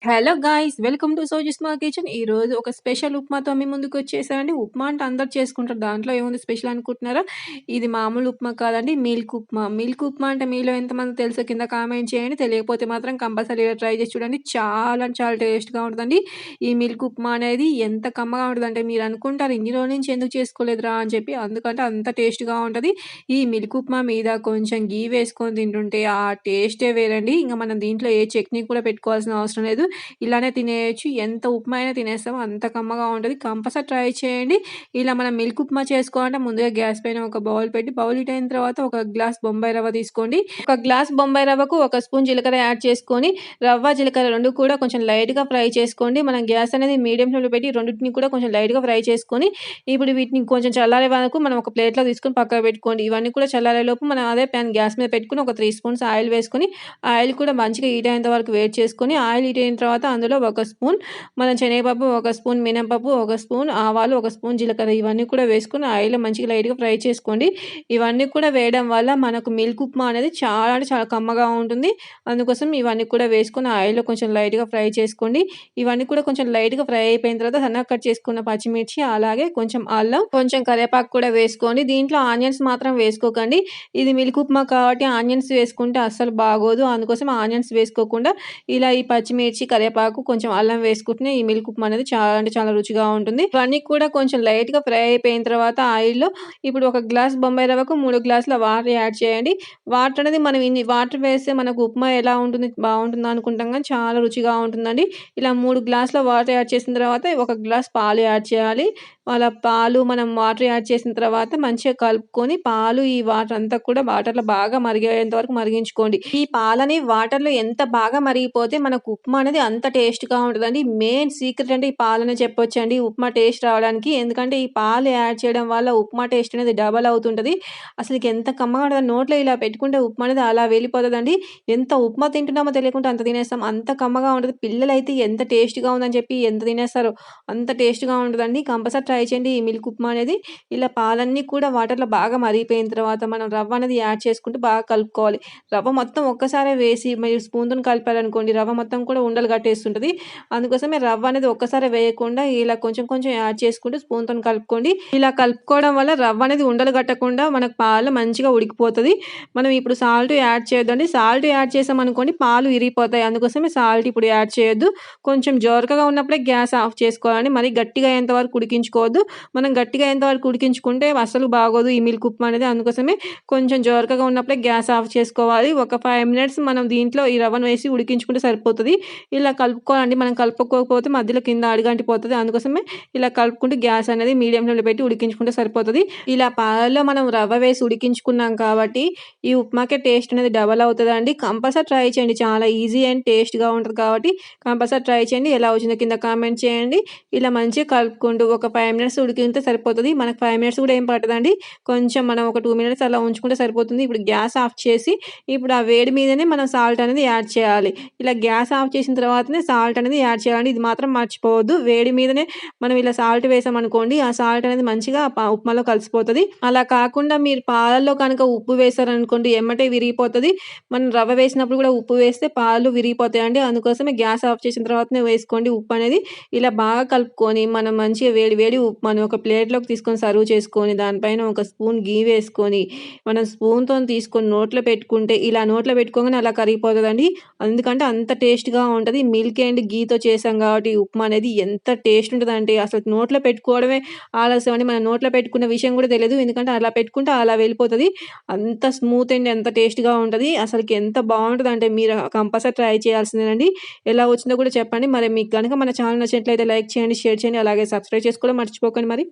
Hello guys! Welcome to సోజిస్మా kitchen. ఈరోజు ఒక స్పెషల్ ఉప్మాతో మీ ముందుకొచ్చేసానండి. ఉప్మా అంటే అందరూ చేసుకుంటారు. దాంట్లో ఏముంది స్పెషల్ అనుకుంటున్నారా? ఇది మామూలు ఉప్మా కాదండి. మిల్క్ ఉప్మా. మిల్క్ ఉప్మా అంటే మీలో ఎంతమందికి తెలుసో కింద కామెంట్ చేయండి. తెలియకపోతే మాత్రం కంపల్సరీగా ట్రై చేసి చూడండి. చాలా అంటే చాలా టేస్ట్‌గా ఉంటదండి. ఈ మిల్క్ ఉప్మా అనేది ఎంత కమ్మగా ఉంటదంటే మీరు అనుకుంటారు ఇన్ని రోజుల నుంచి ఎందుకు చేసుకోలేదురా అని చెప్పి. ఎందుకంటే అంత టేస్ట్‌గా ఉంటది. ఈ మిల్క్ ఉప్మా మీద కొంచెం ఘీ వేసుకొని తింటుంటే ఆ టేస్టే వేరండి. ఇంక మనం దీంట్లో ఏ చట్నీ కూడా పెట్టుకోవాల్సిన అవసరం లేదు. ఇలానే తినేయొచ్చు. ఎంత ఉప్మా అయినా తినేస్తాం. అంత కమ్మగా ఉంటది. కంపల్సరీ ట్రై చేయండి. ఇలా మనం మిల్క్ ఉప్మా చేసుకోవాలంటే ముందుగా గ్యాస్ పైన ఒక బౌల్ పెట్టి బౌల్ హీట్ అయిన తర్వాత ఒక గ్లాస్ బొంబాయి రవ్వ తీసుకోండి. ఒక గ్లాస్ బొంబాయి రవ్వకు ఒక స్పూన్ జీలకర్ర యాడ్ చేసుకొని రవ్వ, జీలకర్ర 2 కూడా కొంచెం లైట్‌గా ఫ్రై చేసుకోండి. మనం గ్యాస్ అనేది మీడియం ఫ్లేమ్‌లో పెట్టి రెండిటిని కూడా కొంచెం లైట్‌గా ఫ్రై చేసుకొని ఇప్పుడు వీటిని కొంచెం చల్లారే వరకు మనం ఒక ప్లేట్‌లో తీసుకొని పక్కకు పెట్టుకోండి. ఇవన్నీ కూడా చల్లారేలోపు మనం అదే పాన్ గ్యాస్ మీద పెట్టుకొని ఒక 3 స్పూన్స్ ఆయిల్ వేసుకొని ఆయిల్ కూడా మంచిగా హీట్ అయ్యేంత వరకు వేడి చేసుకొని ఆయిల్ హీట్ అయిన తర్వాత అందులో ఒక స్పూన్ మనం శనగపప్పు, ఒక స్పూన్ మినపప్పు, ఒక స్పూన్ ఆవాలు, ఒక స్పూన్ జీలకర్ర ఇవన్నీ కూడా వేసుకొని ఆయిల్‌లో మంచిగా లైట్‌గా ఫ్రై చేసుకోండి. ఇవన్నీ కూడా వేయడం వల్ల మనకు మిల్క్ ఉప్మా అనేది చాలా అంటే చాలా కమ్మగా ఉంటుంది. అందుకోసం ఇవన్నీ కూడా వేసుకొని ఆయిల్‌లో కొంచెం లైట్‌గా ఫ్రై చేసుకోండి. ఇవన్నీ కూడా కొంచెం లైట్‌గా ఫ్రై అయిపోయిన తర్వాత సన్నగా కట్ చేసుకున్న పచ్చిమిర్చి, అలాగే కొంచెం అల్లం, కొంచెం కరివేపాకు కూడా వేసుకోండి. దీంట్లో ఆనియన్స్ మాత్రం వేసుకోకండి. ఇది మిల్క్ ఉప్మా కాబట్టి ఆనియన్స్ వేసుకుంటే అస్సలు బాగోదు. అందుకోసం ఆనియన్స్ వేసుకోకుండా ఇలా ఈ పచ్చిమిర్చి, కరివేపాకు, కొంచెం అల్లం వేసుకుంటేనే ఈ మిల్క్ ఉప్మా అనేది చాలా అంటే చాలా రుచిగా ఉంటుంది. ఇవన్నీ కూడా కొంచెం లైట్‌గా ఫ్రై అయిపోయిన తర్వాత ఆయిల్‌లో ఇప్పుడు ఒక గ్లాస్ బొంబాయి రవ్వకు 3 గ్లాసుల వాటర్ యాడ్ చేయండి. వాటర్ అనేది మనం ఇన్ని వాటర్ వేస్తే మనకు ఉప్మా ఎలా ఉంటుంది బావుంటుందా అనుకుంటాం గానీ చాలా రుచిగా ఉంటుందండి. ఇలా 3 గ్లాసుల వాటర్ యాడ్ చేసిన తర్వాత ఒక గ్లాస్ పాలు యాడ్ చేయాలి. అలా పాలు మనం వాటర్ యాడ్ చేసిన తర్వాత మంచిగా కలుపుకొని పాలు ఈ వాటర్ అంతా కూడా వాటర్‌లో బాగా మరిగేంత వరకు మరిగించుకోండి. ఈ పాలని వాటర్‌లో ఎంత బాగా మరిగిపోతే మనకు ఉప్మా అనేది అంత టేస్ట్‌గా ఉంటదండి. మెయిన్ సీక్రెట్ అంటే ఈ పాలనే చెప్పొచ్చండి ఉప్మా టేస్ట్ రావడానికి. ఎందుకంటే ఈ పాలు యాడ్ చేయడం వల్ల ఉప్మా టేస్ట్ అనేది డబల్ అవుతుంటది. అసలకి ఎంత కమ్మగా ఉంటదో నోట్లో ఇలా పెట్టుకుంటే ఉప్మా అనేది అలా వెళ్ళిపోతదండి. ఎంత ఉప్మా తింటున్నామో తెలియకుండా అంత తినేస్తాం. అంత కమ్మగా ఉంటది. పిల్లలైతే ఎంత టేస్ట్‌గా ఉందని చెప్పి ఎంత తినేస్తారో అంత టేస్ట్‌గా ఉంటదండి. కంపల్సరీ ట్రై చేయండి ఈ మిల్క్ ఉప్మా అనేది. ఇలా పాలన్నీ కూడా వాటర్‌లో బాగా మరిగిపోయిన తర్వాత మనం రవ్వ అనేది యాడ్ చేసుకుంటూ బాగా కలుపుకోవాలి. రవ్వ మొత్తం ఒక్కసారే వేసి మీరు స్పూన్‌తోని కలిపారనుకోండి రవ్వ మొత్తం కూడా ఉండలు కట్టేస్తుంటది. అందుకోసమే రవ్వ అనేది ఒక్కసారే వేయకుండా ఇలా కొంచెం కొంచెం యాడ్ చేసుకుంటూ స్పూన్‌తోని కలుపుకోండి. ఇలా కలుపుకోవడం వల్ల రవ్వ అనేది ఉండలు కట్టకుండా మనకు పాలు మంచిగా ఉడికిపోతది. మనం ఇప్పుడు సాల్ట్ యాడ్ చేయొద్దండి. సాల్ట్ యాడ్ చేసామనుకోండి పాలు విరిగిపోతాయి. అందుకోసమే సాల్ట్ ఇప్పుడు యాడ్ చేయొద్దు. కొంచెం జోరకగా ఉన్నప్పుడే గ్యాస్ ఆఫ్ చేసుకోవాలండి. మరీ గట్టిగా అయ్యేంత వరకు ఉడికించుకోవద్దు. మనం గట్టిగా అయ్యేంత వరకు ఉడికించుకుంటే అస్సలు బాగోదు ఈ మిల్క్ ఉప్మా అనేది. అందుకోసమే కొంచెం జోరకగా ఉన్నప్పుడే గ్యాస్ ఆఫ్ చేసుకోవాలి. ఒక 5 మినిట్స్ మనం దీంట్లో ఈ రవ్వను వేసి ఉడికించుకుంటే సరిపోతది. ఇలా కలుపుకోవాలండి. మనం కలుపుకోకపోతే మధ్యలో కింద అడుగంటిపోతది. అందుకోసమే ఇలా కలుపుకుంటూ గ్యాస్ అనేది మీడియం ఫ్లేమ్‌లో పెట్టి ఉడికించుకుంటే సరిపోతది. ఇలా పాలల్లో మనం రవ్వ వేసి ఉడికించుకున్నాం కాబట్టి ఈ ఉప్మాకే టేస్ట్ అనేది డబల్ అవుతదండి. కంపల్సరీ ట్రై చేయండి. చాలా ఈజీ అండ్ టేస్ట్‌గా ఉంటది కాబట్టి కంపల్సరీ ట్రై చేయండి. ఎలా వచ్చిందో కింద కామెంట్ చేయండి. ఇలా మంచిగా కలుపుకుంటూ ఒక 5 మినిట్స్ ఉడికింటే సరిపోతది. మనకు 5 మినిట్స్ కూడా ఏం పట్టదండి. కొంచెం మనం ఒక 2 మినిట్స్ అలా ఉంచుకుంటే సరిపోతుంది. ఇప్పుడు గ్యాస్ ఆఫ్ చేసి ఇప్పుడు ఆ వేడి మీదనే మనం సాల్ట్ అనేది యాడ్ చేయాలి. ఇలా గ్యాస్ ఆఫ్ చేసిన తర్వాతనే సాల్ట్ అనేది యాడ్ చేయాలండి. ఇది మాత్రం మర్చిపోవద్దు. వేడి మీదనే మనం ఇలా సాల్ట్ వేసామనుకోండి ఆ సాల్ట్ అనేది మంచిగా ఉప్మాలో కలిసిపోతది. అలా కాకుండా మీరు పాలల్లో కనుక ఉప్పు వేశారనుకోండి ఎమ్మటే విరిగిపోతది. మనం రవ్వ వేసినప్పుడు కూడా ఉప్పు వేస్తే పాలు విరిగిపోతాయండి. అందుకోసమే గ్యాస్ ఆఫ్ చేసిన తర్వాతనే వేసుకోండి ఉప్పు అనేది. ఇలా బాగా కలుపుకొని మనం మంచిగా వేడి వేడి ఉప్మాని ఒక ప్లేట్‌లోకి తీసుకొని సర్వ్ చేసుకొని దానిపైన ఒక స్పూన్ ఘీ వేసుకొని మనం స్పూన్‌తోని తీసుకొని నోట్లో పెట్టుకుంటే ఇలా నోట్లో పెట్టుకోగానే అలా కరిగిపోతదండి. ఎందుకంటే అంత టేస్ట్‌గా ఉంటది. మిల్క్ అండ్ ఘీతో చేసాం కాబట్టి ఉప్మా అనేది ఎంత టేస్ట్ ఉంటదంటే అసలు నోట్లో పెట్టుకోవడమే ఆలస్యం అండి. మనం నోట్లో పెట్టుకున్న విషయం కూడా తెలీదు. ఎందుకంటే అలా పెట్టుకుంటే అలా వెళ్ళిపోతది. అంత స్మూత్ అండ్ ఎంత టేస్ట్‌గా ఉంటది. అసలకి ఎంత బావుంటదంటే మీరు కంపల్సరీ ట్రై చేయాల్సిందేనండి. ఎలా వచ్చిందో కూడా చెప్పండి. మరి మీకు గనుక మన ఛానల్ నచ్చినట్లయితే లైక్ చేయండి, షేర్ చేయండి. అలాగే సబ్స్క్రైబ్ చేసుకోవడం మర్చిపోకండి మరి.